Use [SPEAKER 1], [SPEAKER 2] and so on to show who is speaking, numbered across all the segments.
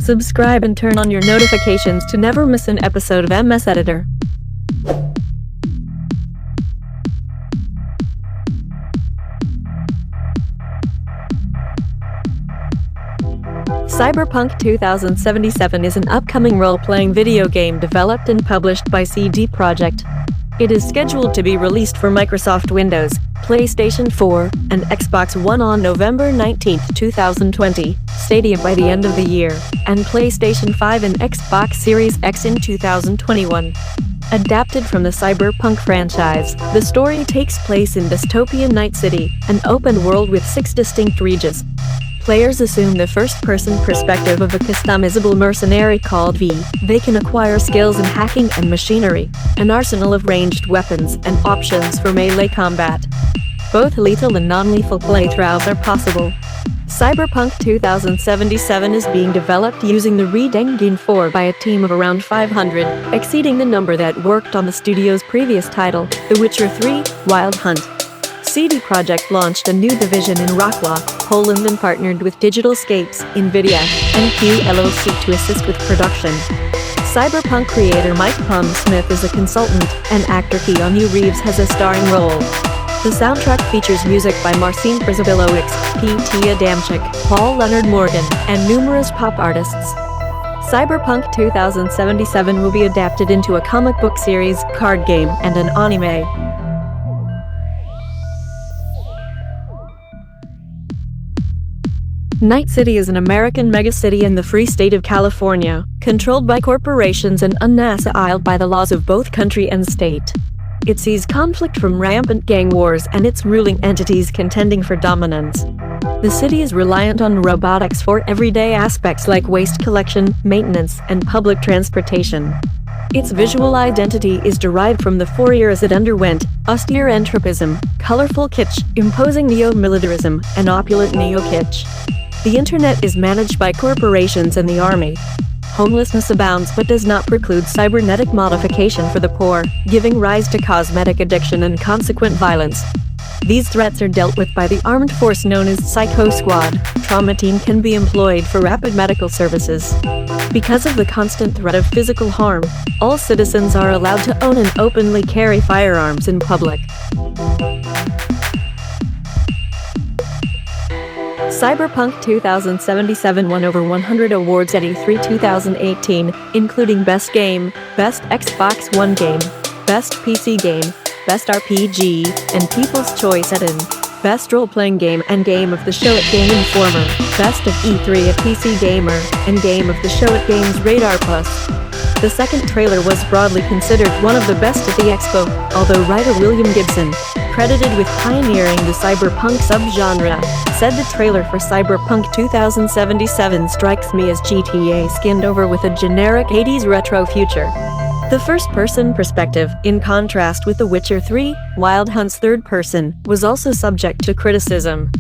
[SPEAKER 1] Subscribe and turn on your notifications to never miss an episode of MS Editor. Cyberpunk 2077 is an upcoming role-playing video game developed and published by CD Projekt. It is scheduled to be released for Microsoft Windows, PlayStation 4, and Xbox One on November 19, 2020, Stadia by the end of the year, and PlayStation 5 and Xbox Series X in 2021. Adapted from the Cyberpunk franchise, the story takes place in dystopian Night City, an open world with 6 distinct regions. Players assume the first-person perspective of a customizable mercenary called V. They can acquire skills in hacking and machinery, an arsenal of ranged weapons, and options for melee combat. Both lethal and non-lethal playthroughs are possible. Cyberpunk 2077 is being developed using the vidIQ 4 by a team of around 500, exceeding the number that worked on the studio's previous title, The Witcher 3: Wild Hunt. CD Projekt launched a new division in Wrocław, Poland and partnered with Digital Scapes, NVIDIA, and LLC to assist with production. Cyberpunk creator Mike Smith is a consultant, and actor Keanu Reeves has a starring role. The soundtrack features music by Marcin Przybyłowicz, P.T. Adamczyk, Paul Leonard Morgan, and numerous pop artists. Cyberpunk 2077 will be adapted into a comic book series, card game, and an anime. Night City is an American megacity in the free state of California, controlled by corporations and unassailed by the laws of both country and state. It sees conflict from rampant gang wars and its ruling entities contending for dominance. The city is reliant on robotics for everyday aspects like waste collection, maintenance, and public transportation. Its visual identity is derived from the 4 years it underwent: austere entropism, colorful kitsch, imposing neo-militarism, and opulent neo-kitsch. The internet is managed by corporations and the army. Homelessness abounds but does not preclude cybernetic modification for the poor, giving rise to cosmetic addiction and consequent violence. These threats are dealt with by the armed force known as Psycho Squad. Trauma Team can be employed for rapid medical services. Because of the constant threat of physical harm, all citizens are allowed to own and openly carry firearms in public. Cyberpunk 2077 won over 100 awards at E3 2018, including Best Game, Best Xbox One Game, Best PC Game, Best RPG, and People's Choice at Best Role-Playing Game and Game of the Show at Game Informer, Best of E3 at PC Gamer, and Game of the Show at Games Radar Plus. The second trailer was broadly considered one of the best at the expo, although writer William Gibson, credited with pioneering the cyberpunk subgenre, said the trailer for Cyberpunk 2077 strikes me as GTA skinned over with a generic 80s retro future. The first-person perspective, in contrast with The Witcher 3: Wild Hunt's third person, was also subject to criticism.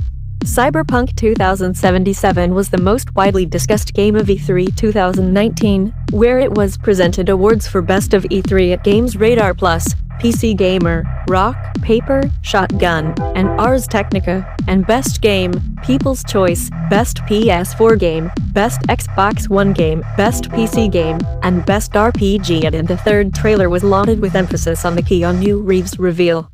[SPEAKER 1] Cyberpunk 2077 was the most widely discussed game of E3 2019, where it was presented awards for Best of E3 at Games Radar Plus, PC Gamer, Rock, Paper, Shotgun, and Ars Technica, and Best Game, People's Choice, Best PS4 Game, Best Xbox One Game, Best PC Game, and Best RPG. And the third trailer was lauded with emphasis on the Keanu Reeves reveal.